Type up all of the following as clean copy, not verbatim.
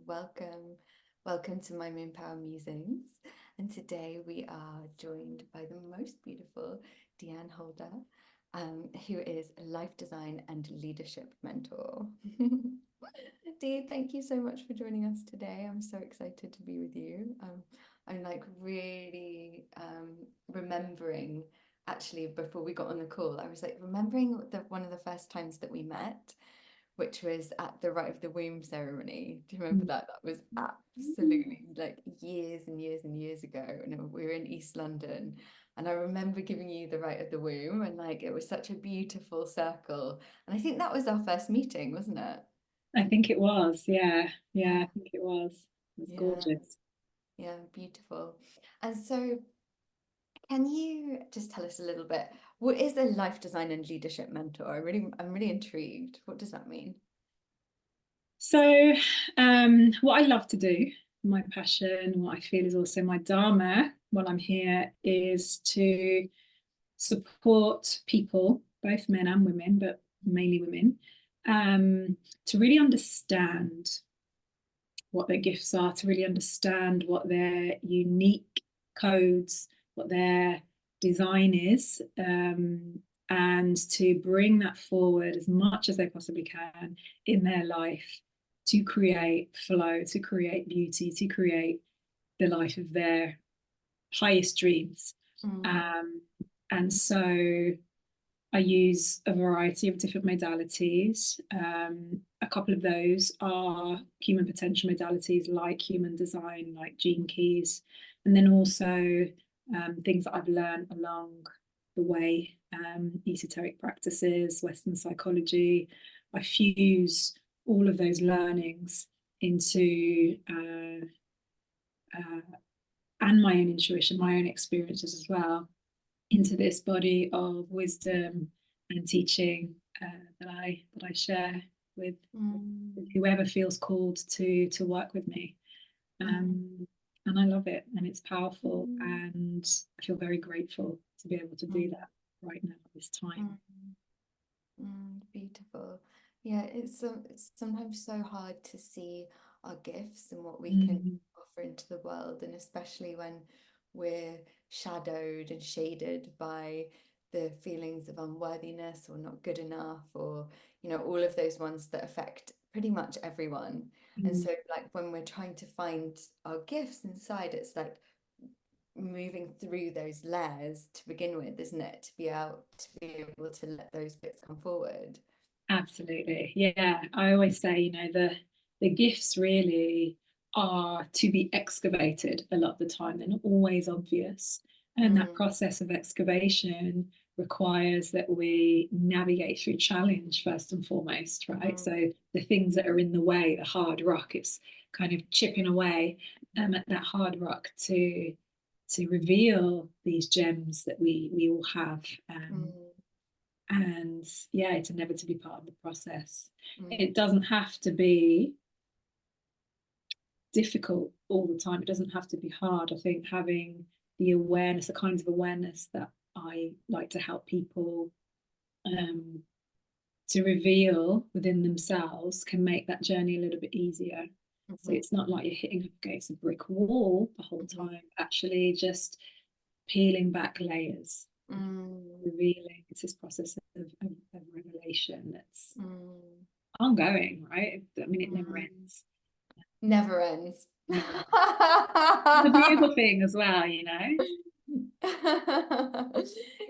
Welcome. Welcome to my Moon Power Musings. And today we are joined by the most beautiful Diahnna, who is a life design and leadership mentor. Dee, thank you so much for joining us today. I'm so excited to be with you. I'm like really remembering, actually, before we got on the call, I was like remembering one of the first times that we met, which was at the Rite of the Womb ceremony. Do you remember that? That was absolutely like years and years and years ago. And we were in East London. And I remember giving you the Rite of the Womb, and like it was such a beautiful circle. And I think that was our first meeting, wasn't it? I think it was, yeah. Yeah, I think it was. It was yeah, gorgeous. yeah, beautiful. And so, can you just tell us a little bit, what is a life design and leadership mentor? I'm really intrigued. What does that mean? So, what I love to do, my passion, what I feel is also my dharma while I'm here, is to support people, both men and women, but mainly women, to really understand what their gifts are, to really understand what their unique codes, what their design is, and to bring that forward as much as they possibly can in their life to create flow, to create beauty, to create the life of their highest dreams. Mm, Um, and so I use a variety of different modalities. A couple of those are human potential modalities like human design, like gene keys, and then also things that I've learned along the way, esoteric practices, Western psychology. I fuse all of those learnings into and my own intuition, my own experiences as well, into this body of wisdom and teaching that I share with, with mm, whoever feels called to work with me. mm, And I love it, and it's powerful, mm, and I feel very grateful to be able to do mm, that right now at this time. mm. Beautiful. Yeah, it's sometimes so hard to see our gifts and what we can Mm, offer into the world, and especially when we're shadowed and shaded by the feelings of unworthiness or not good enough, or all of those ones that affect pretty much everyone. And mm. so, like when we're trying to find our gifts inside, it's like moving through those layers to begin with, isn't it? To be able to let those bits come forward. Absolutely. Yeah. I always say, the gifts really are to be excavated a lot of the time. They're not always obvious. And that Mm, process of excavation requires that we navigate through challenge first and foremost, right? mm, So the things that are in the way, the hard rock, it's kind of chipping away at that hard rock to reveal these gems that we all have. mm, And yeah, it's inevitably part of the process. mm, It doesn't have to be difficult all the time. It doesn't have to be hard. I think having the awareness, the kinds of awareness that I like to help people um, to reveal within themselves can make that journey a little bit easier. So mhm, it's not like you're hitting up against a brick wall the whole mhm, time, actually just peeling back layers, mm, revealing. It's this process of revelation that's mm, ongoing, right? I mean, it never mm. ends. Never ends. Never ends. It's a beautiful thing as well, you know?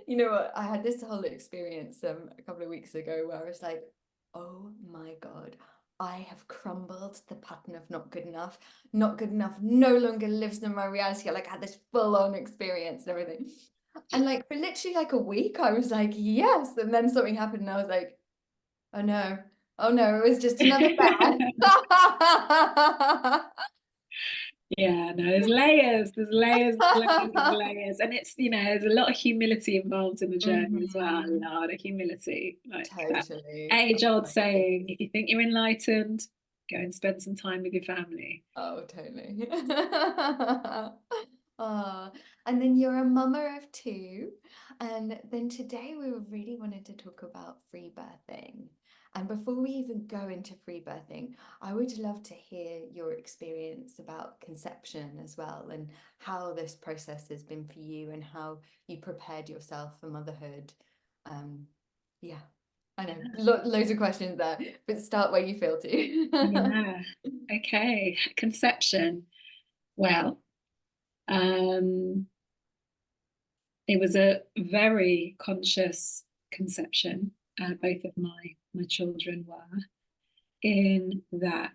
You know what? I had this whole experience a couple of weeks ago where I was like, oh my God, I have crumbled the pattern of not good enough. Not good enough no longer lives in my reality. Like I had this full-on experience and everything. And like for literally like a week, I was like, yes. And then something happened and I was like, oh no. Oh no, it was just another fad. Yeah, no, there's layers, there's layers, there's layers, there's layers. And it's, there's a lot of humility involved in the journey as well. A Mhm. lot of humility. Like that Totally. age-old Oh, saying, if you think you're enlightened, go and spend some time with your family. oh, totally. Oh, and then you're a mama of two. And then today we really wanted to talk about free birthing. And before we even go into free birthing, I would love to hear your experience about conception as well, and how this process has been for you and how you prepared yourself for motherhood. Um, yeah, I know, loads of questions there, but start where you feel to. Yeah. Okay. Conception. Well, um, it was a very conscious conception. Both of my children were, in that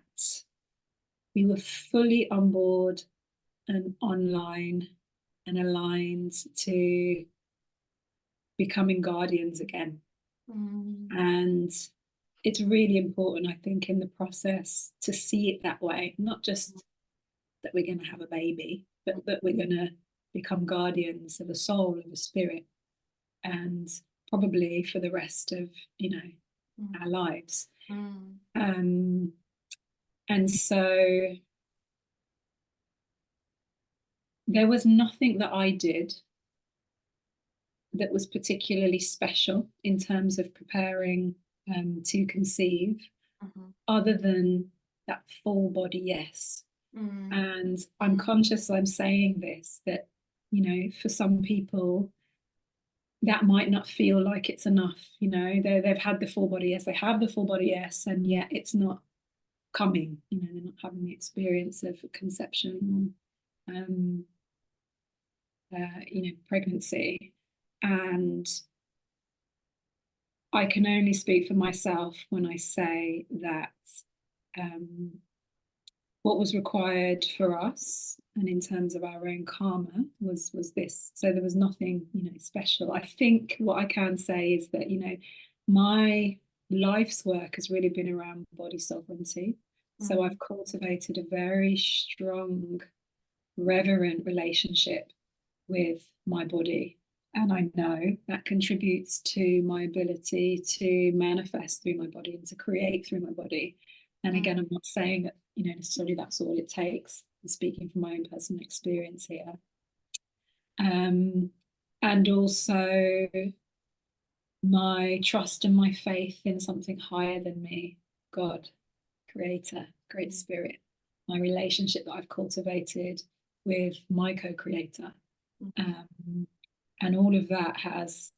we were fully on board and online and aligned to becoming guardians again. Mm, And it's really important, I think, in the process to see it that way, not just that we're going to have a baby, but that we're going to become guardians of a soul, of a spirit, and probably for the rest of, mm, our lives. mm, Um, and so there was nothing that I did that was particularly special in terms of preparing to conceive, mhm, other than that full body yes. mm, And I'm mm, conscious I'm saying this, that, for some people, that might not feel like it's enough. They've had the full body yes, they have the full body yes, and yet it's not coming. They're not having the experience of conception, um, pregnancy. And I can only speak for myself when I say that um, what was required for us, and in terms of our own karma, was this. So there was nothing, special. I think what I can say is that, my life's work has really been around body sovereignty. So mm, I've cultivated a very strong, reverent relationship with my body. And I know that contributes to my ability to manifest through my body and to create through my body. And mm, again, I'm not saying that, necessarily that's all it takes. I'm speaking from my own personal experience here. And also my trust and my faith in something higher than me, God, Creator, Great mm, Spirit, my relationship that I've cultivated with my co-creator. mhm, Um, and all of that has,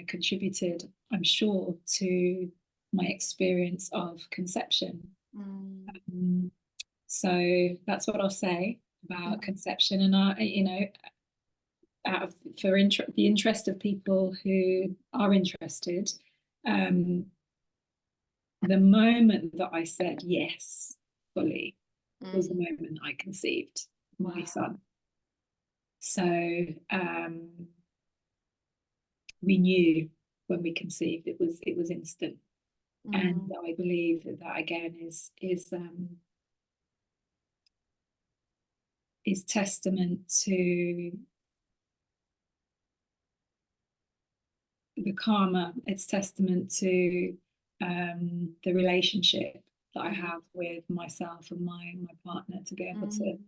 contributed, I'm sure, to my experience of conception. mm, Um, so that's what I'll say about mm, conception. And out of the interest of people who are interested, um, the moment that I said yes fully was the mm. moment I conceived my Wow. son. So we knew when we conceived, it was instant. And Mm, I believe that again is testament to the karma. It's testament to the relationship that I mm, have with myself and my partner, to be able to mm,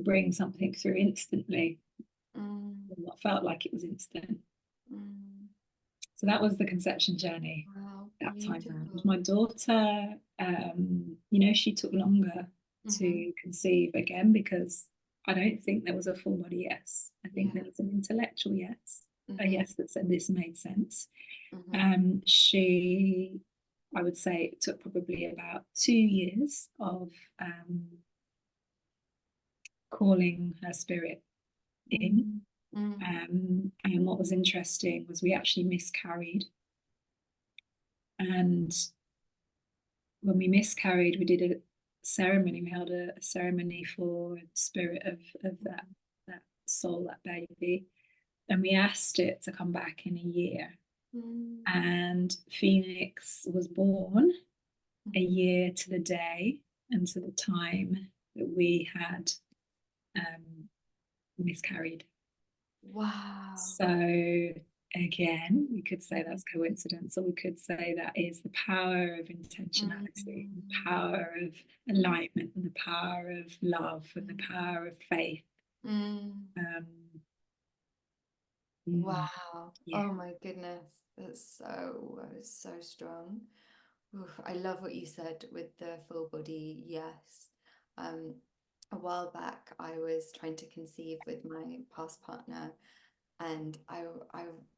bring something through instantly, mm, what felt like it was instant. mm. So that was the conception journey Wow, that time round. beautiful. My daughter, she took longer Mm-hmm. to conceive, again, because I don't think there was a full body yes. I think Yeah. there was an intellectual yes, a Mm-hmm. yes that said this made sense. Mm-hmm. She, I would say, it took probably about 2 years of calling her spirit in. Mm, mm, And what was interesting was we actually miscarried. And when we miscarried, we did a ceremony. We held a ceremony for the spirit of that soul, that baby, and we asked it to come back in a year. mm, And Phoenix was born a mm. year to the day and to the time that we had um, miscarried. Wow. So again, we could say Mm, that's coincidence, or we could say that is the power of intentionality, the mm, power of alignment, and the power of love, and the power of faith. mm. Um, Wow. yeah. Oh my goodness. That's so strong. Oof, I love what you said with the full body yes. Um, a while back, I was trying to conceive with my past partner, and I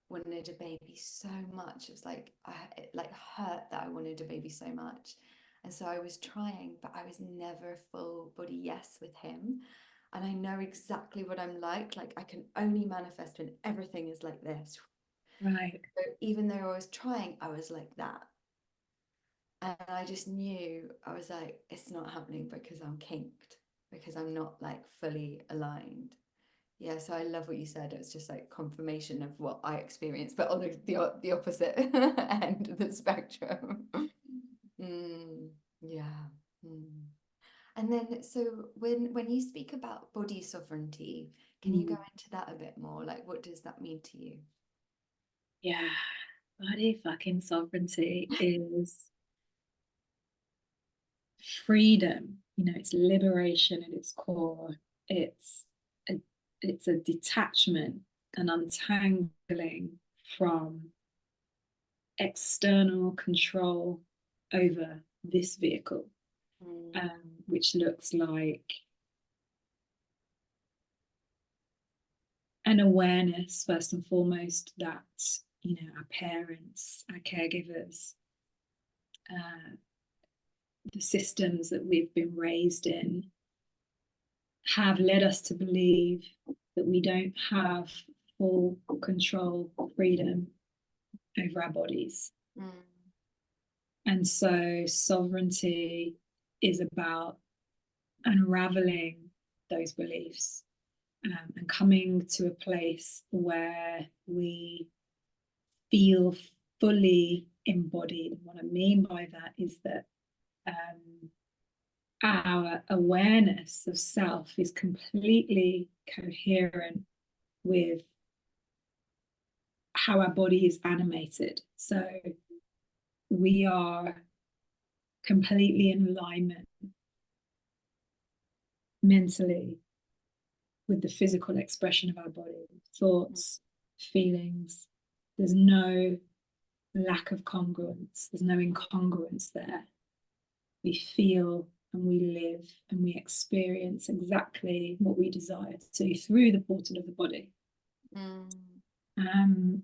wanted a baby so much. It was like it like hurt that I wanted a baby so much, and so I was trying, but I was never a full body yes with him. And I know exactly what I'm like. Like I can only manifest when everything is like this. Right. So even though I was trying, I was like that. And I just knew, I was like, it's not happening because I'm kinked, because I'm not like fully aligned. Yeah, so I love what you said. It was just like confirmation of what I experienced, but on the opposite end of the spectrum. Mm, yeah. Mm. And then, so when you speak about body sovereignty, can you go Mm. into that a bit more? Like, what does that mean to you? Yeah. Body fucking sovereignty is freedom. It's liberation at its core. It's a, it's a detachment, an untangling from external control over this vehicle, Mm, which looks like an awareness, first and foremost, that our parents, our caregivers, uh, the systems that we've been raised in have led us to believe that we don't have full control, freedom over our bodies. mm, And so sovereignty is about unraveling those beliefs, and coming to a place where we feel fully embodied. And what I mean by that is that our awareness of self is completely coherent with how our body is animated. So we are completely in alignment mentally with the physical expression of our body, mm, thoughts, feelings. There's no lack of congruence, there's no incongruence there. We feel and we live and we experience exactly what we desire to through the portal of the body. mm, Um,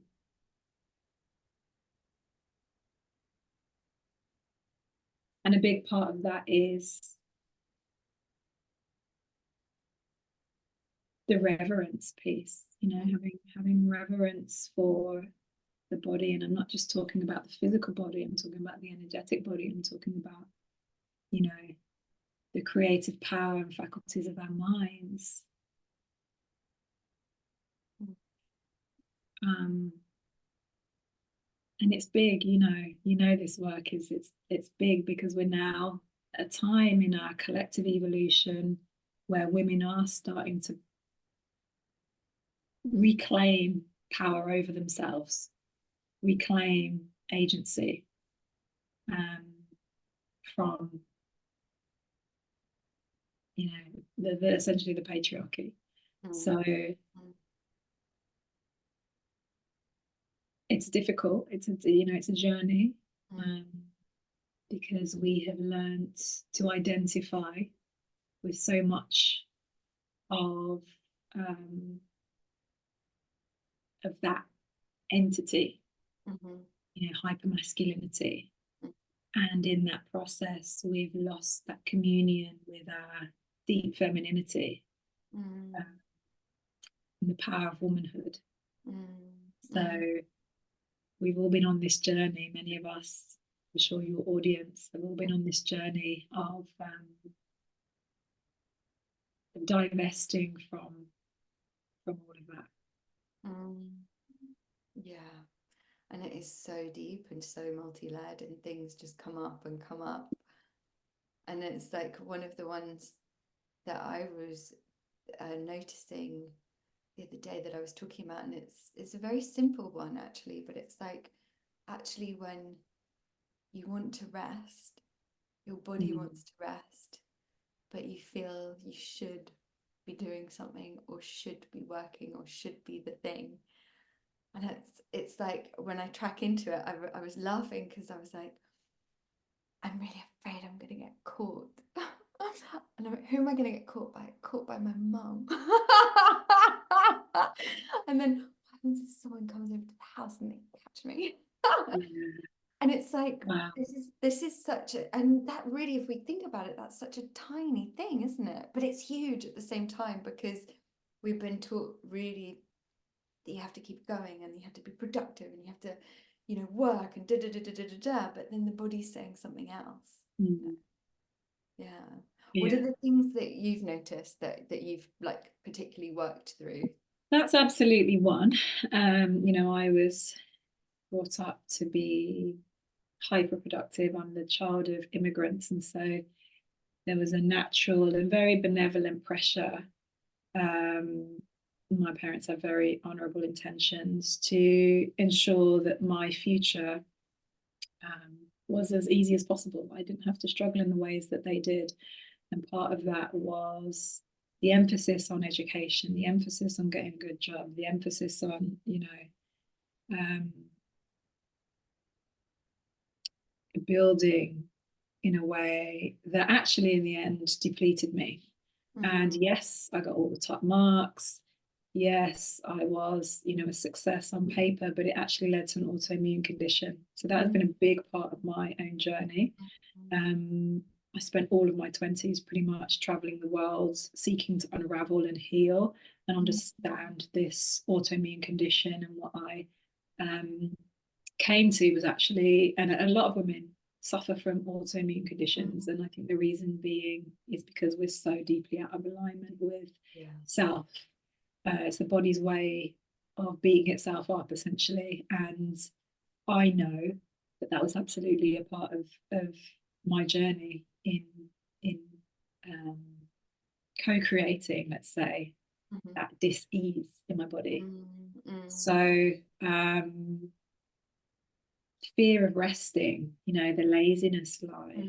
and a big part of that is the reverence piece, having reverence for the body. And I'm not just talking about the physical body, I'm talking about the energetic body. I'm talking about, the creative power and faculties of our minds. mm, Um, and it's big, this work it's big because we're now at a time in our collective evolution where women are starting to reclaim power over themselves, reclaim agency, um, from essentially the patriarchy. mm, So it's difficult. It's a journey, mm, um, because we have learned to identify with so much of um, that entity, mhm, hypermasculinity. mm, And in that process, we've lost that communion with our deep femininity, mm, um, and the power of womanhood. mm, So mm, we've all been on this journey, many of us, I'm sure your audience have all been on this journey of divesting from all of that. mm. Yeah, and it is so deep and so multi-layered, and things just come up and come up. And it's like one of the ones that I was noticing the other day that I was talking about, and it's a very simple one actually, but it's like actually when you want to rest, your body Mm. wants to rest, but you feel you should be doing something or should be working or should be the thing. And it's like when I track into it, I was laughing because I was like, I'm really afraid I'm going to get caught. And who am I going to get caught by? Caught by my mum. And then what happens if someone comes over to the house and they catch me? Yeah. And it's like, Wow. this is such a, and that really, if we think about it, that's such a tiny thing, isn't it? But it's huge at the same time, because we've been taught really that you have to keep going and you have to be productive and you have to, you know, work and da da da da da da da. But then the body's saying something else. Mm. Yeah. What are Yeah. the things that you've noticed that you've like particularly worked through? That's absolutely one. You know, I was brought up to be hyper productive. I'm the child of immigrants, and so there was a natural and very benevolent pressure. My parents had very honourable intentions to ensure that my future was as easy as possible. I didn't have to struggle in the ways that they did. And part of that was the emphasis on education, the emphasis on getting a good job, the emphasis on, you know, building in a way that actually in the end depleted me. And yes, I got all the top marks. Yes, I was, you know, a success on paper, but it actually led to an autoimmune condition. So that has been a big part of my own journey. I spent all of my 20s pretty much traveling the world, seeking to unravel and heal and understand this autoimmune condition. And what I came to was actually, and a lot of women suffer from autoimmune conditions. And I think the reason being is because we're so deeply out of alignment with self. It's the body's way of beating itself up, essentially. And I know that that was absolutely a part of my journey in um, co-creating, let's say, that dis-ease in my body. So fear of resting, you know, the laziness lie,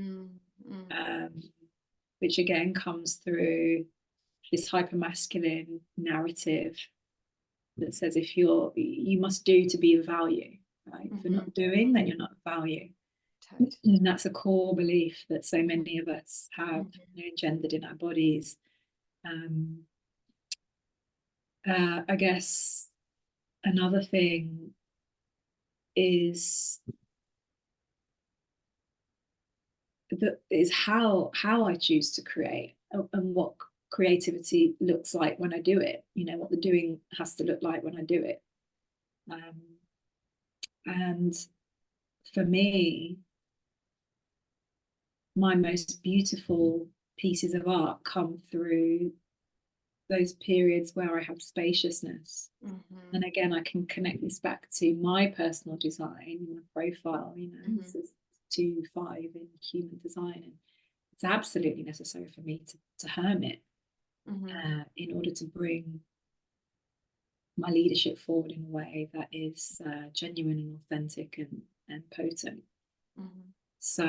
which again comes through this hypermasculine narrative that says if you must do to be of value, right? If you're not doing, then you're not of value. Totally. And that's a core belief that so many of us have, you know, engendered in our bodies. I guess another thing is how I choose to create and what creativity looks like when I do it. You know, what the doing has to look like when I do it. And for me, my most beautiful pieces of art come through those periods where I have spaciousness. And again, I can connect this back to my personal design, my profile, you know, this is 2-5 in human design. And it's absolutely necessary for me to hermit in order to bring my leadership forward in a way that is genuine and authentic and potent. So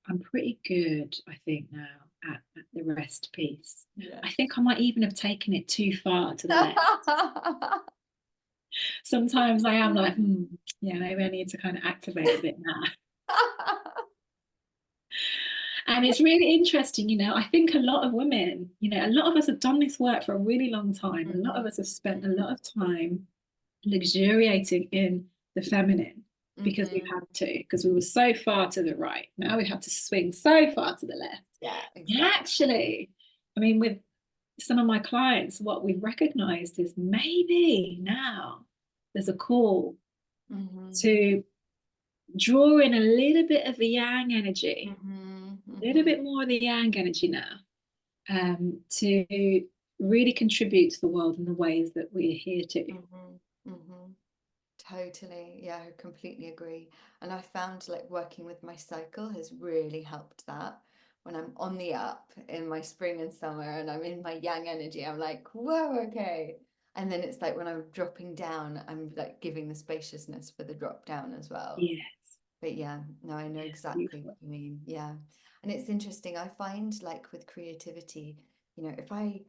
I'm pretty good, I think, now at the rest piece. I think I might even have taken it too far to the left. Sometimes I am like, yeah, maybe I need to kind of activate a bit now. And it's really interesting, you know, I think a lot of women, you know, a lot of us have done this work for a really long time. A lot of us have spent a lot of time luxuriating in the feminine because we've had to, because we were so far to the right. Now we have to swing so far to the left. Yeah, exactly. And actually, I mean, with some of my clients, what we've recognized is maybe now there's a call to draw in a little bit of the yang energy, a little bit more of the yang energy now, to really contribute to the world in the ways that we're here to. Totally. Yeah, I completely agree. And I found like working with my cycle has really helped that. When I'm on the up in my spring and summer and I'm in my yang energy, I'm like, whoa, okay. And then it's like when I'm dropping down, I'm like giving the spaciousness for the drop down as well. Yes. But yeah, no, I know exactly what you mean. Yeah. And it's interesting. I find like with creativity, you know, if I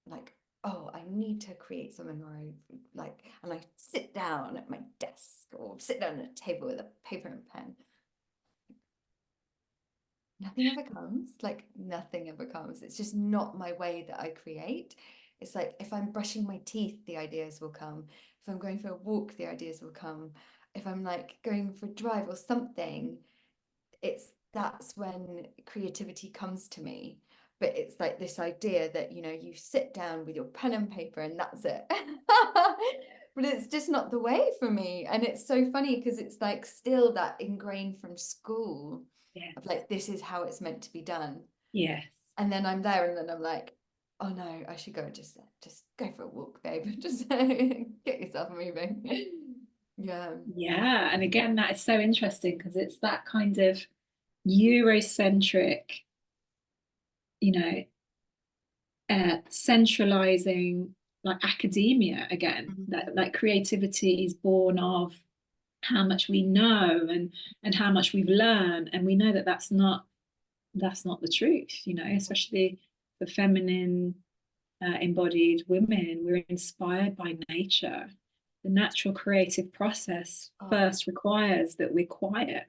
like oh, I need to create something, or I like, and I sit down at my desk or sit down at a table with a paper and pen. Nothing ever comes, like nothing ever comes. It's just not my way that I create. It's like if I'm brushing my teeth, the ideas will come. If I'm going for a walk, the ideas will come. If I'm like going for a drive or something, that's when creativity comes to me. But it's like this idea that, you know, you sit down with your pen and paper and that's it. But it's just not the way for me. And it's so funny because it's like still that ingrained from school of Yes. like, this is how it's meant to be done. Yes. And then I'm there and then I'm like, oh no, I should go just go for a walk, babe. Just get yourself moving. Yeah. Yeah. And again, that is so interesting because it's that kind of Eurocentric, you know, centralizing like academia again, Mhm. that like creativity is born of how much we know and how much we've learned, and we know that that's not the truth, you know, especially the feminine embodied women. We're inspired by nature. The natural creative process Oh. first requires that we're quiet,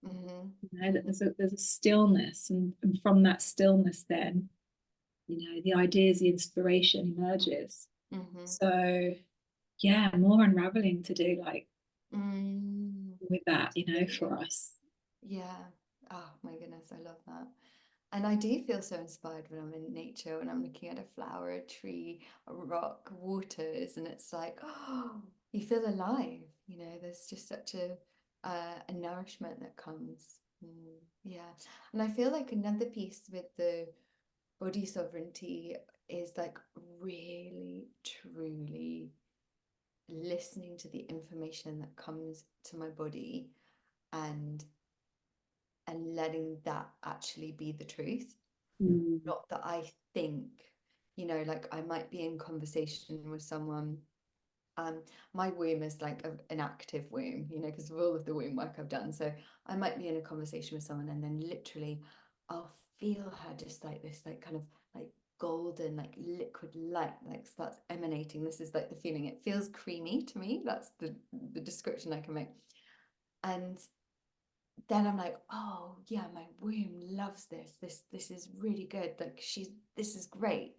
Mhm. you know, that Mhm. there's a stillness, and from that stillness then, you know, the ideas, the inspiration emerges. Mhm. So yeah, more unraveling to do, like, Mm. with that, you know, Absolutely. for us. Yeah. Oh my goodness, I love that. And I do feel so inspired when I'm in nature, when I'm looking at a flower, a tree, a rock, waters, and it's like, oh, you feel alive. You know, there's just such a nourishment that comes. Yeah. And I feel like another piece with the body sovereignty is like really, truly listening to the information that comes to my body and letting that actually be the truth. Mm. Not that I think, you know, like I might be in conversation with someone. Um, my womb is like an active womb, you know, because of all of the womb work I've done. So I might be in a conversation with someone and then literally I'll feel her just like this, like kind of like golden, like liquid light, like starts emanating. This is like the feeling. It feels creamy to me. That's the description I can make. And then I'm like, oh yeah, my womb loves this. This is really good. Like this is great.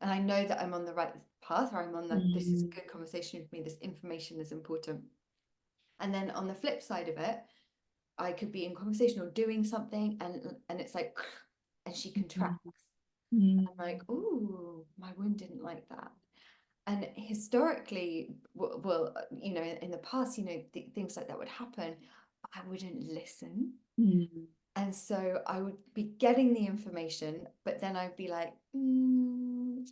And I know that I'm on the right path, or I'm on the this is Mm. a good conversation with me. This information is important. And then on the flip side of it, I could be in conversation or doing something, and it's like, and she Mm. contracts. Mm. I'm like, ooh, my womb didn't like that. And historically, well, you know, in the past, you know, things like that would happen. I wouldn't listen. Mm. And so I would be getting the information, but then I'd be like,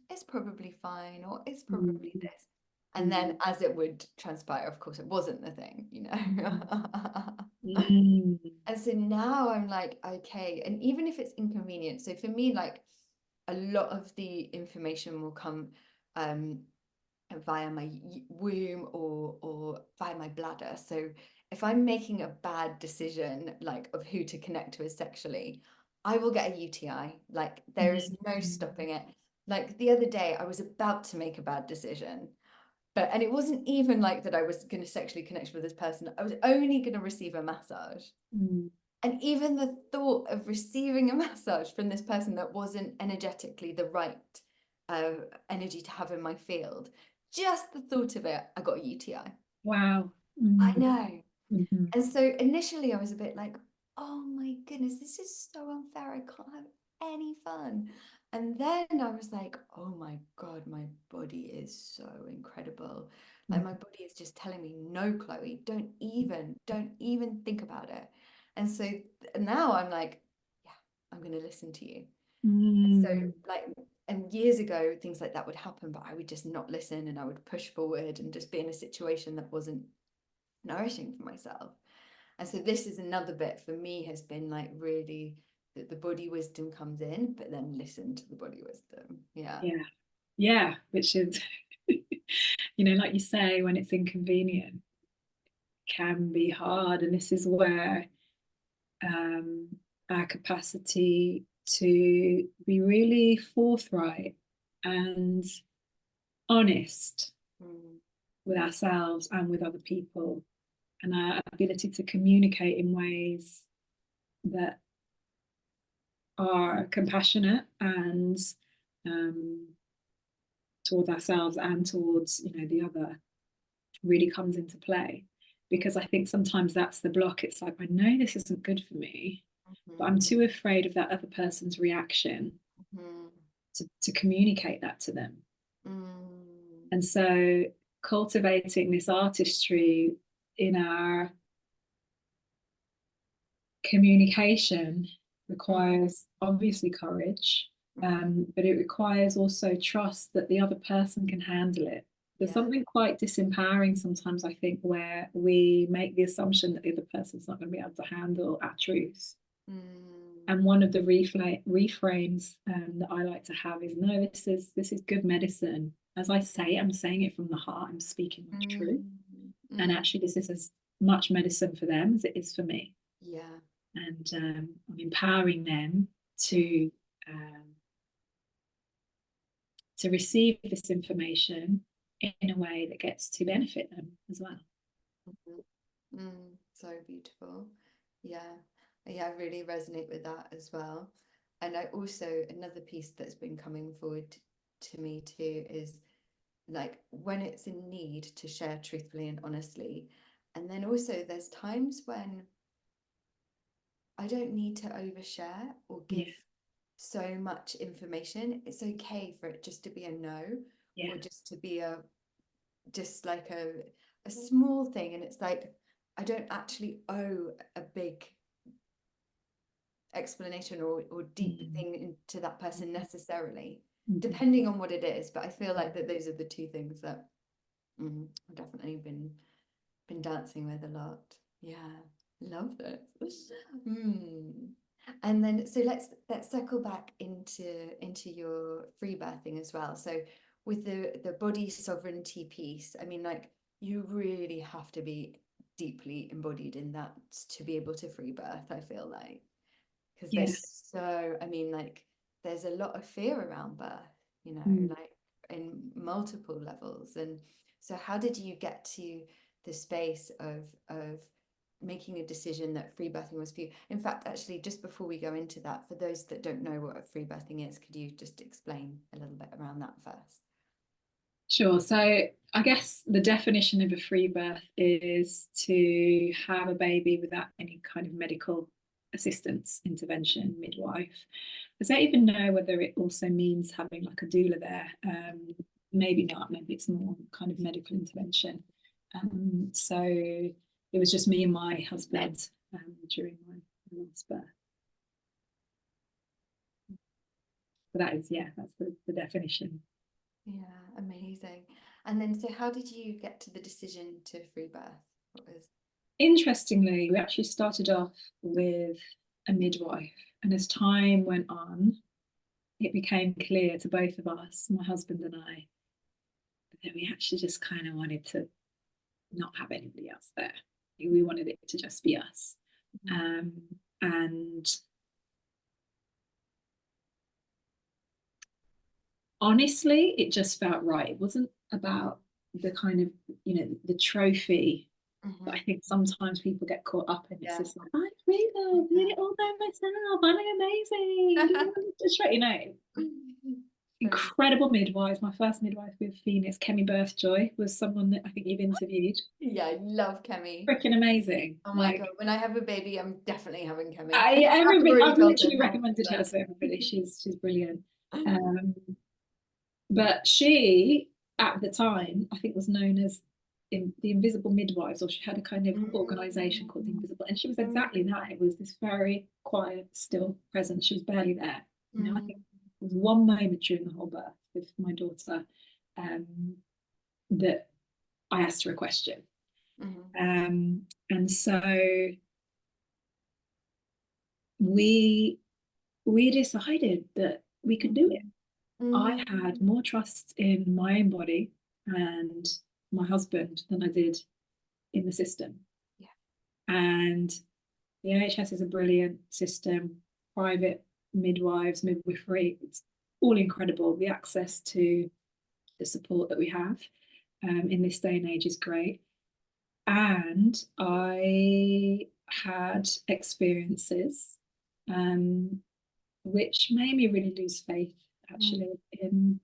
it's probably fine, or it's probably Mm. this. And then Mm. as it would transpire, of course, it wasn't the thing, you know. Mm. And so now I'm like, okay, and even if it's inconvenient, so for me, like a lot of the information will come um via my womb or via my bladder. So if I'm making a bad decision, like of who to connect with sexually, I will get a UTI. Like there is no Mm. stopping it. Like the other day, I was about to make a bad decision, and it wasn't even like that I was going to sexually connect with this person. I was only going to receive a massage. Mm. And even the thought of receiving a massage from this person that wasn't energetically the right uh, energy to have in my field, just the thought of it, I got a UTI. Wow. I Mm. know. Mhm. And so initially I was a bit like, oh my goodness, this is so unfair. I can't have any fun. And then I was like, oh my God, my body is so incredible. Like my body is just telling me, no, Chloe, don't even think about it. And so now I'm like, yeah, I'm going to listen to you. And so Mm. like, and years ago, things like that would happen, but I would just not listen and I would push forward and just be in a situation that wasn't nourishing for myself. And so this is another bit for me has been like really that the body wisdom comes in, but then listen to the body wisdom. Yeah. Yeah. Yeah, which is, you know, like you say, when it's inconvenient, can be hard. And this is where um, our capacity to be really forthright and honest Mm. with ourselves and with other people, and our ability to communicate in ways that are compassionate and um, towards ourselves and towards, you know, the other, really comes into play. Because I think sometimes that's the block. It's like, I know this isn't good for me, but I'm too afraid of that other person's reaction to communicate that to them. And so cultivating this artistry in our communication requires obviously courage, but it requires also trust that the other person can handle it. There's something quite disempowering sometimes, I think, where we make the assumption that the other person's not going to be able to handle our truth. And one of the reframes that I like to have is, no, this is good medicine. As I say, I'm saying it from the heart. I'm speaking my truth. And actually, this is as much medicine for them as it is for me. Yeah. And I'm empowering them to receive this information in a way that gets to benefit them as well. So beautiful. Yeah. Yeah, I really resonate with that as well. And I also, another piece that's been coming forward to me too is like when it's in need to share truthfully and honestly. And then also there's times when I don't need to overshare or give so much information. It's okay for it just to be a no, or just to be just like a small thing. And it's like, I don't actually owe a big explanation or deep thing into that person necessarily, depending on what it is. But I feel like that those are the two things that I've definitely been dancing with a lot. Yeah, love it. And then so let's circle back into your free birthing as well. So with the body sovereignty piece, I mean, like you really have to be deeply embodied in that to be able to free birth, I feel like. Because there's so, I mean, like there's a lot of fear around birth, you know, like in multiple levels. And so how did you get to the space of making a decision that free birthing was for you? In fact, actually, just before we go into that, for those that don't know what a free birthing is, could you just explain a little bit around that first? Sure. So I guess the definition of a free birth is to have a baby without any kind of medical assistance, intervention, midwife. I don't even know whether it also means having like a doula there. Maybe not. Maybe it's more kind of medical intervention. So it was just me and my husband during my last birth. So that is, that's the definition. Yeah, amazing. And then, so how did you get to the decision to free birth? What was... Interestingly, we actually started off with a midwife, and as time went on, it became clear to both of us, my husband and I, that we actually just kind of wanted to not have anybody else there. We wanted it to just be us. And honestly, it just felt right. It wasn't about the kind of, you know, the trophy. But I think sometimes people get caught up in this. It's like, I really did it all by myself. I'm amazing. Just right, you know. Incredible midwives. My first midwife with Phoenix, Kemi Birthjoy, was someone that I think you've interviewed. Yeah, I love Kemi. Freaking amazing. Oh my God, when I have a baby, I'm definitely having Kemi. I've literally recommended her to everybody. She's brilliant. But she, at the time, I think was known as the Invisible Midwives, or she had a kind of organisation called the Invisible, and she was exactly that. It was this very quiet, still presence. She was barely there. You know, I think there was one moment during the whole birth with my daughter that I asked her a question, and so we decided that we could do it. I had more trust in my own body and my husband than I did in the system. Yeah. And the NHS is a brilliant system, private midwives, midwifery, it's all incredible. The access to the support that we have in this day and age is great. And I had experiences which made me really lose faith actually in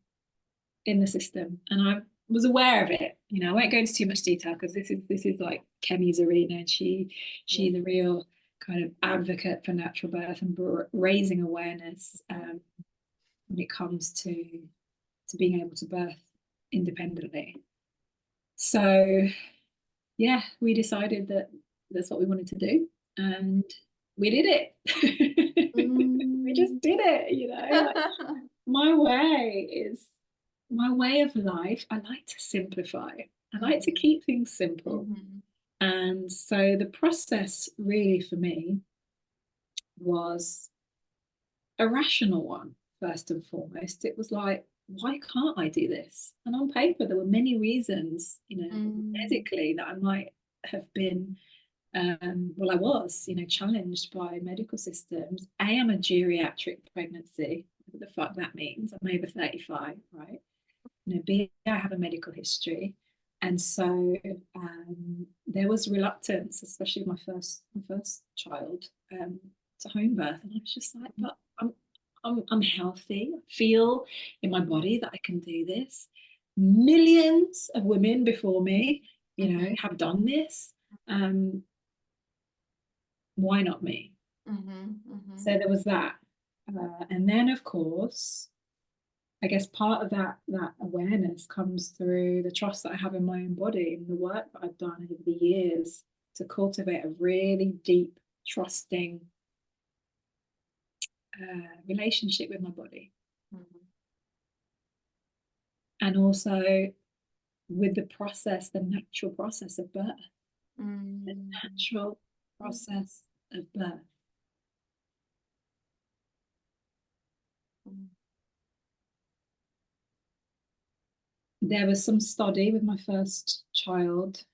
the system. And I was aware of it. You know, I won't go into too much detail because this is like Kemi's arena, and she's a real kind of advocate for natural birth and raising awareness when it comes to being able to birth independently. So yeah, we decided that that's what we wanted to do, and we did it. We just did it, you know. Like, my way of life. I like to simplify. I like to keep things simple. And so the process really for me was a rational one, first and foremost. It was like, why can't I do this? And on paper, there were many reasons, you know, medically that I might have been, well, I was, you know, challenged by medical systems. I'm a geriatric pregnancy. What the fuck that means? I'm over 35, right? You know, B, I have a medical history. And so there was reluctance, especially my first child, to home birth. And I was just like, but I'm healthy. I feel in my body that I can do this. Millions of women before me, you know, have done this. Why not me? So there was that. And then, of course, I guess part of that awareness comes through the trust that I have in my own body and the work that I've done over the years to cultivate a really deep, trusting relationship with my body. And also with the process, the natural process of birth. The natural process of birth. There was some study with my first child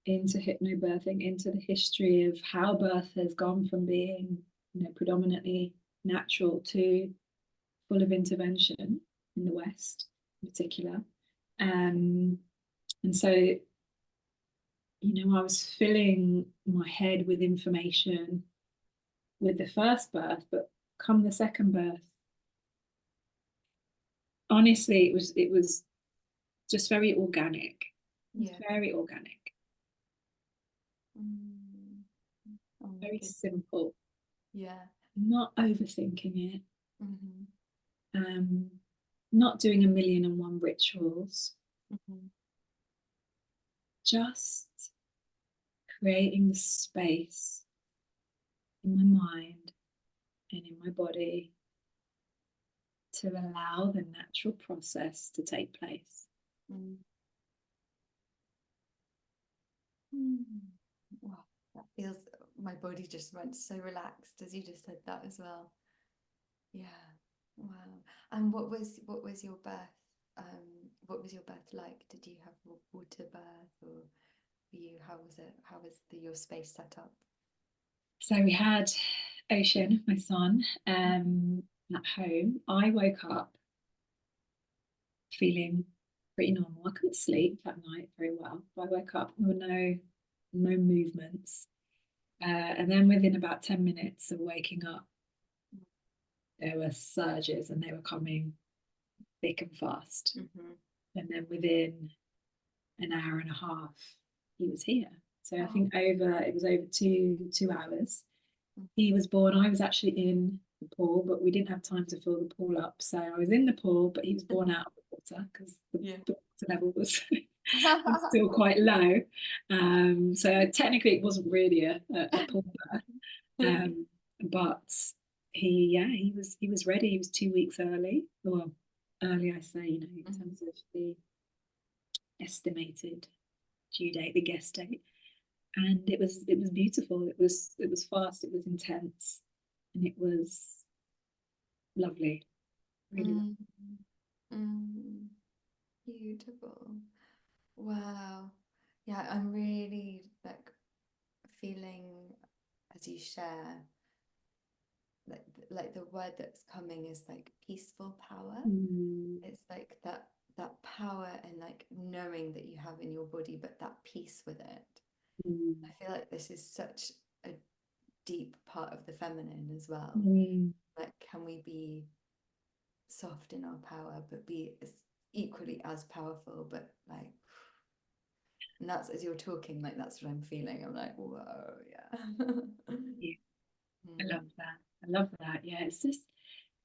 into hypnobirthing, into the history of how birth has gone from being, you know, predominantly natural to full of intervention in the West in particular. And so, you know, I was filling my head with information with the first birth, but come the second birth, honestly, it was just very organic. Very organic. Very simple. Not overthinking it. Not doing 1,000,001 rituals. Just creating the space in my mind and in my body to allow the natural process to take place. Wow, that feels, my body just went so relaxed as you just said that as well. Yeah, wow. And what was your birth? What was your birth like? Did you have water birth, or were you? How was it? How was your space set up? So we had Ocean, my son, at home. I woke up feeling pretty normal. I couldn't sleep that night very well, but I woke up, there were no movements. And then within about 10 minutes of waking up, there were surges, and they were coming thick and fast. And then within an hour and a half, he was here. So I think it was over two hours. He was born. I was actually in the pool, but we didn't have time to fill the pool up. So I was in the pool, but he was born out of the water because the water level was still quite low. So technically it wasn't really a pool birth. But he was ready. He was 2 weeks early. Well, early I say, you know, in terms of the estimated due date, the guest date. And it was beautiful. It was fast, it was intense, and it was lovely. Really Beautiful. Wow. Yeah, I'm really like feeling as you share, like the word that's coming is like peaceful power. It's like that that power and like knowing that you have in your body, but that peace with it. Mm. I feel like this is such a deep part of the feminine as well. Mm. Like, can we be soft in our power, but be equally as powerful? But like, and that's as you're talking, like that's what I'm feeling. I'm like, whoa, yeah. Yeah, I love that. I love that. Yeah, it's just,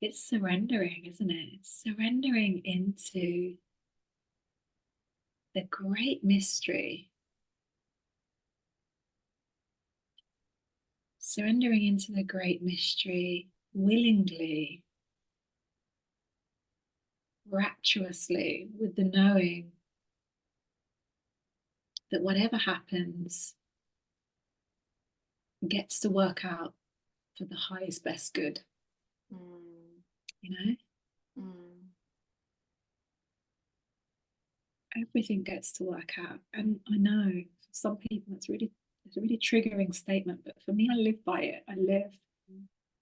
it's surrendering, isn't it? It's surrendering into the great mystery, surrendering into the great mystery willingly, rapturously, with the knowing that whatever happens gets to work out for the highest, best good, Mm, you know? mm, Everything gets to work out. And I know for some people it's a really triggering statement, but for me, I live by it. I live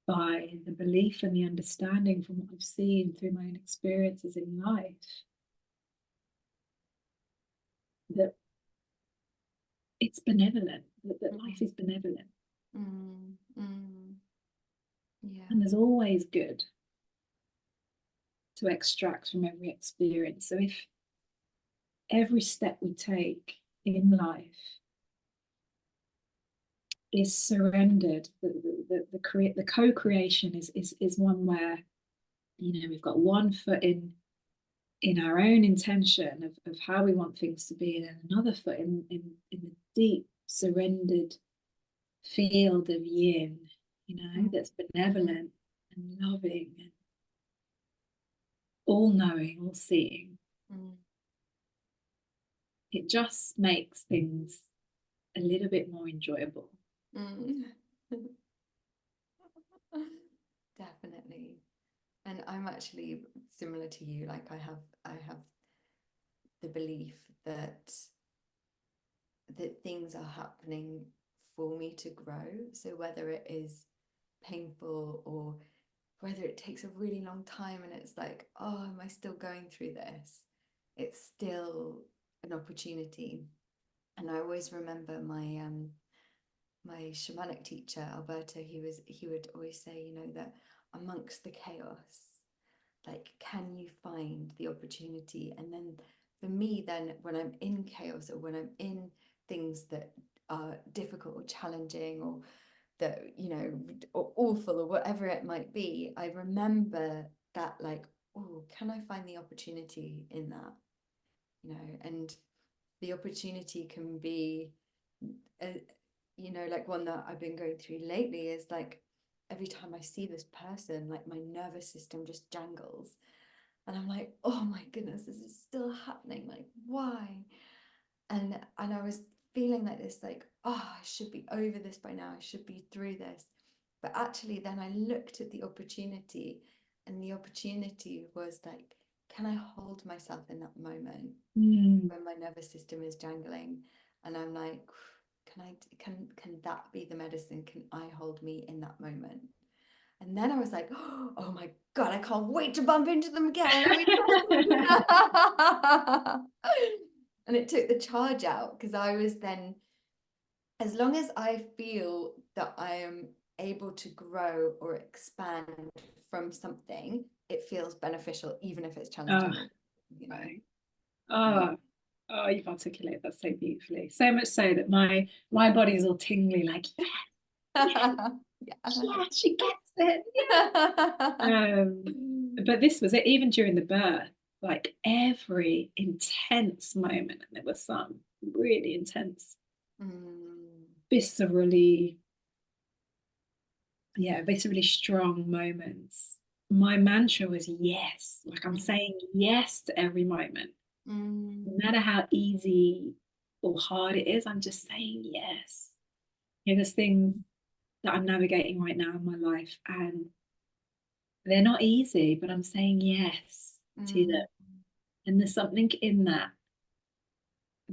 by the belief and the understanding from what I've seen through my own experiences in life that it's benevolent, that life is benevolent. mm, mm. Yeah. And there's always good to extract from every experience. So if every step we take in life is surrendered, the co-creation is one where, you know, we've got one foot in our own intention of how we want things to be, and then another foot in the deep surrendered field of yin, you know, that's benevolent and loving and all knowing, all seeing. Mm. It just makes things a little bit more enjoyable. Mm. Definitely. And I'm actually similar to you. Like I have the belief that things are happening for me to grow. So whether it is painful or whether it takes a really long time and it's like, oh, am I still going through this? It's still an opportunity. And I always remember my shamanic teacher, Alberto, he would always say, you know, that amongst the chaos, like, can you find the opportunity? And then for me, then when I'm in chaos or when I'm in things that are difficult or challenging or that, you know, or awful or whatever it might be, I remember that, like, oh, can I find the opportunity in that? You know, and the opportunity can be you know, like one that I've been going through lately is like every time I see this person, like my nervous system just jangles. And I'm like, oh my goodness, this is still happening. Like, why? And I was feeling like this, like, oh, I should be over this by now. I should be through this. But actually, then I looked at the opportunity, and the opportunity was like, can I hold myself in that moment when my nervous system is jangling? And I'm like, can that be the medicine? Can I hold me in that moment? And then I was like, oh my God, I can't wait to bump into them again. Let me and it took the charge out because I was then, as long as I feel that I am able to grow or expand from something, it feels beneficial, even if it's challenging, Oh, you know. right. Mm. Oh, oh, you've articulated that so beautifully. So much so that my body is all tingly, like, yeah, yeah, yeah, she gets it. Yeah. But this was it, even during the birth, like every intense moment, and there were some really intense, viscerally, yeah, viscerally strong moments. My mantra was yes, like I'm saying yes to every moment. No matter how easy or hard it is, I'm just saying yes. You know, there's things that I'm navigating right now in my life, and they're not easy, but I'm saying yes to them. And there's something in that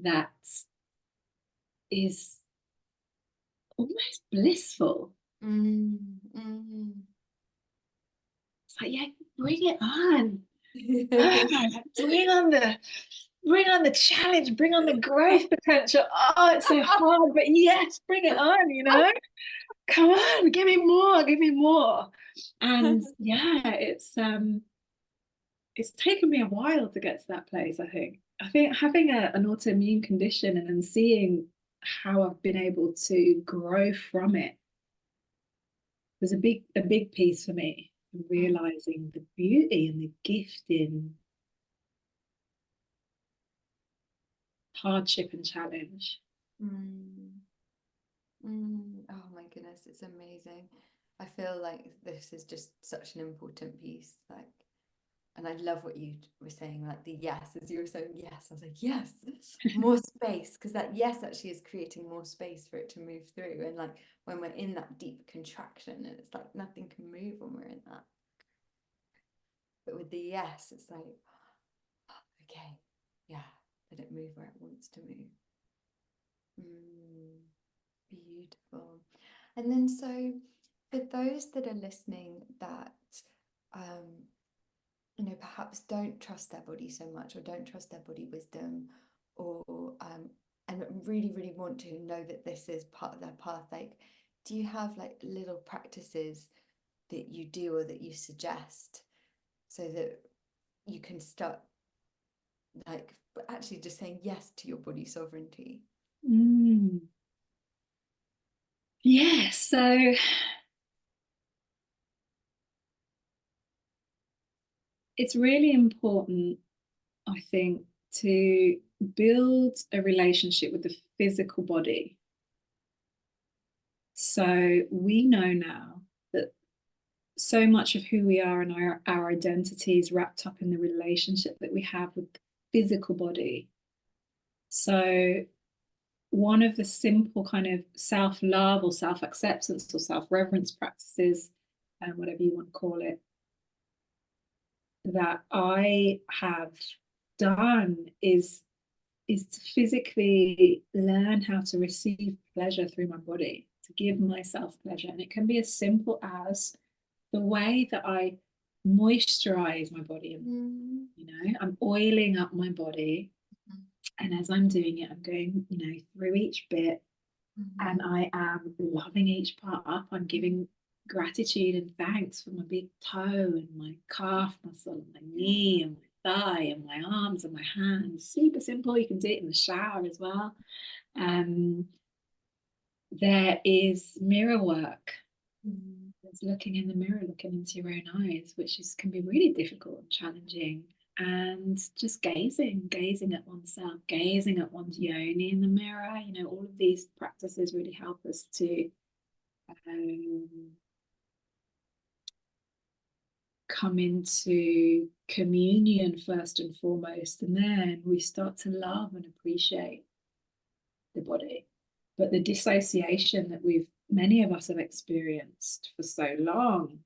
that is almost blissful. It's like, yeah, bring it on. Bring on the challenge, bring on the growth potential. Oh, it's so hard, but yes, bring it on, come on, give me more, give me more. And yeah, it's taken me a while to get to that place. I think having an autoimmune condition and then seeing how I've been able to grow from it was a big piece for me, realizing the beauty and the gift in hardship and challenge. Mm. Oh my goodness, it's amazing. I feel like this is just such an important piece. Like, and I love what you were saying, like the yes, as you were saying yes. I was like, yes, more space, because that yes actually is creating more space for it to move through. And like when we're in that deep contraction, and it's like nothing can move when we're in that. But with the yes, it's like, okay, yeah, let it move where it wants to move. Beautiful. And then, so for those that are listening that, um, perhaps don't trust their body so much, or don't trust their body wisdom, or and really, really want to know that this is part of their path, like, do you have like little practices that you do or that you suggest so that you can start like actually just saying yes to your body sovereignty? Mm. Yeah, so it's really important, I think, to build a relationship with the physical body. So we know now that so much of who we are and our identity is wrapped up in the relationship that we have with the physical body. So one of the simple kind of self-love or self-acceptance or self-reverence practices, whatever you want to call it, that I have done is to physically learn how to receive pleasure through my body, to give myself pleasure. And it can be as simple as the way that I moisturize my body. I'm oiling up my body. And as I'm doing it, I'm going, through each bit, and I am loving each part up. I'm giving gratitude and thanks for my big toe and my calf muscle and my knee and my thigh and my arms and my hands. Super simple. You can do it in the shower as well. There is mirror work. There's looking in the mirror, looking into your own eyes, which can be really difficult and challenging. And just gazing at oneself, gazing at one's yoni in the mirror. All of these practices really help us to come into communion first and foremost, and then we start to love and appreciate the body. But the dissociation that many of us have experienced for so long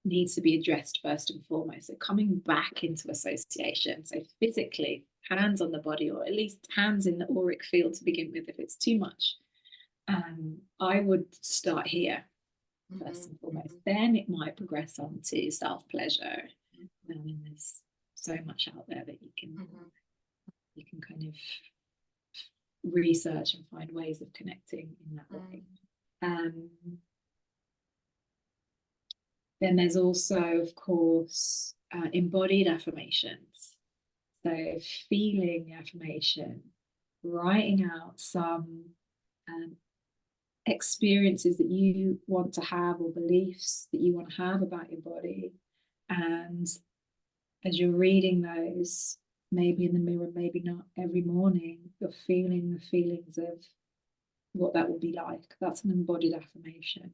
needs to be addressed first and foremost. So coming back into association, so physically hands on the body, or at least hands in the auric field to begin with if it's too much. I would start here first and foremost. Then it might progress on to self-pleasure. And there's so much out there that you can kind of research and find ways of connecting in that way. Then there's also, of course, embodied affirmations. So feeling affirmation, writing out some experiences that you want to have or beliefs that you want to have about your body. And as you're reading those, maybe in the mirror, maybe not, every morning, you're feeling the feelings of what that will be like. That's an embodied affirmation.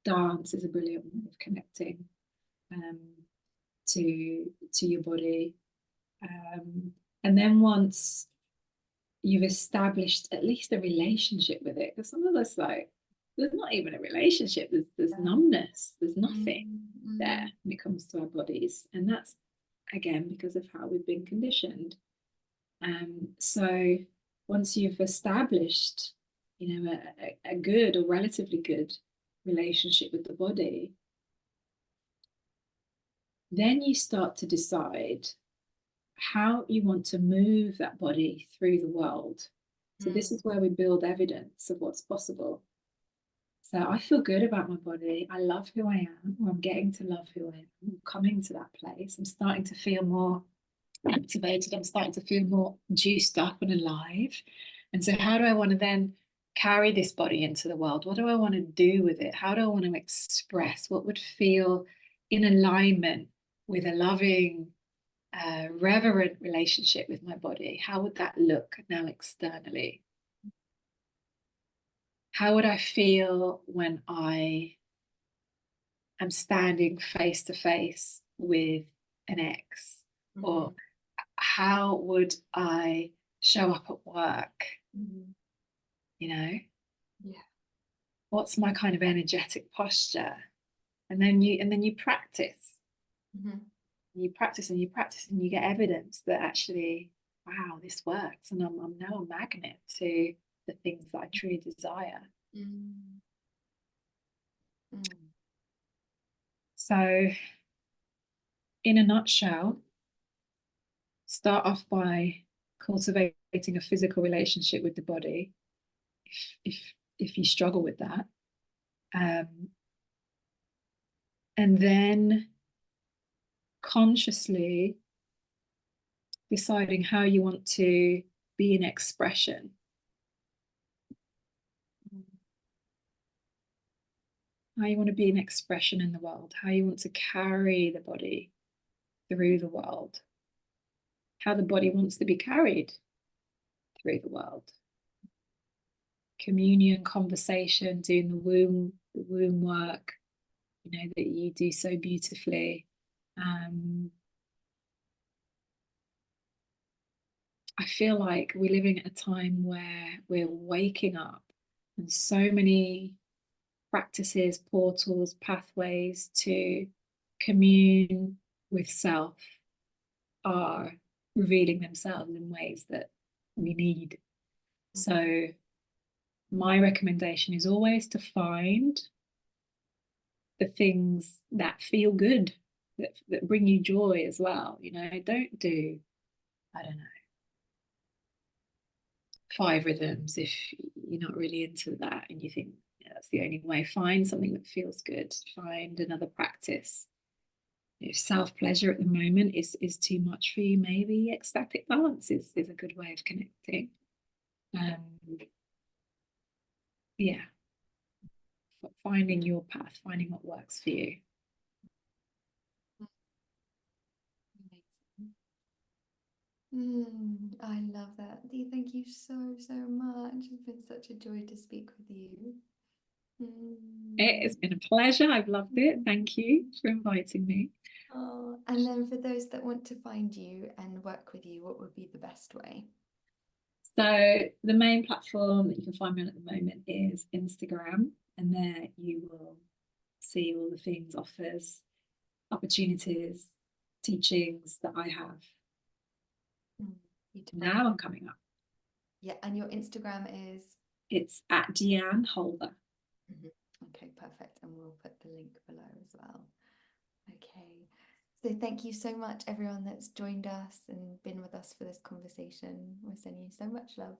Dance is a brilliant way of connecting to your body. And then once you've established at least a relationship with it, because some of us, like, there's not even a relationship, there's numbness, there's nothing there when it comes to our bodies. And that's, again, because of how we've been conditioned. So once you've established, a good or relatively good relationship with the body, then you start to decide how you want to move that body through the world. So this is where we build evidence of what's possible. So I feel good about my body. I love who I am, or I'm getting to love who I am. I'm coming to that place. I'm starting to feel more activated. I'm starting to feel more juiced up and alive. And so how do I want to then carry this body into the world? What do I want to do with it? How do I want to express? What would feel in alignment with a loving, reverent relationship with my body? How would that look now externally? How would I feel when I am standing face to face with an ex? Or how would I show up at work? You know, Yeah. what's my kind of energetic posture? And then you practice. You practice and you practice and you get evidence that actually, wow, this works. And I'm now a magnet to the things that I truly desire. So, in a nutshell, start off by cultivating a physical relationship with the body, if you struggle with that, and then consciously deciding how you want to be in expression. How you want to be in expression in the world, how you want to carry the body through the world, how the body wants to be carried through the world. Communion, conversation, doing the womb work, you know, that you do so beautifully. I feel like we're living at a time where we're waking up and so many practices, portals, pathways to commune with self are revealing themselves in ways that we need. So my recommendation is always to find the things that feel good, that bring you joy as well. You know, don't do, I don't know, 5 rhythms if you're not really into that and you think, yeah, that's the only way. Find something that feels good. Find another practice. If self-pleasure at the moment is too much for you, maybe ecstatic dance is a good way of connecting. Yeah, finding your path, finding what works for you. I love that. Dee, thank you so, so much. It's been such a joy to speak with you. It has been a pleasure. I've loved it. Thank you for inviting me. Oh, and then for those that want to find you and work with you, what would be the best way? So the main platform that you can find me on at the moment is Instagram, and there you will see all the things, offers, opportunities, teachings that I have. Now I'm coming up. Yeah, and your Instagram is? It's at Diahnna Holder. Okay, perfect. And we'll put the link below as well. Okay. So thank you so much, everyone that's joined us and been with us for this conversation. We're sending you so much love.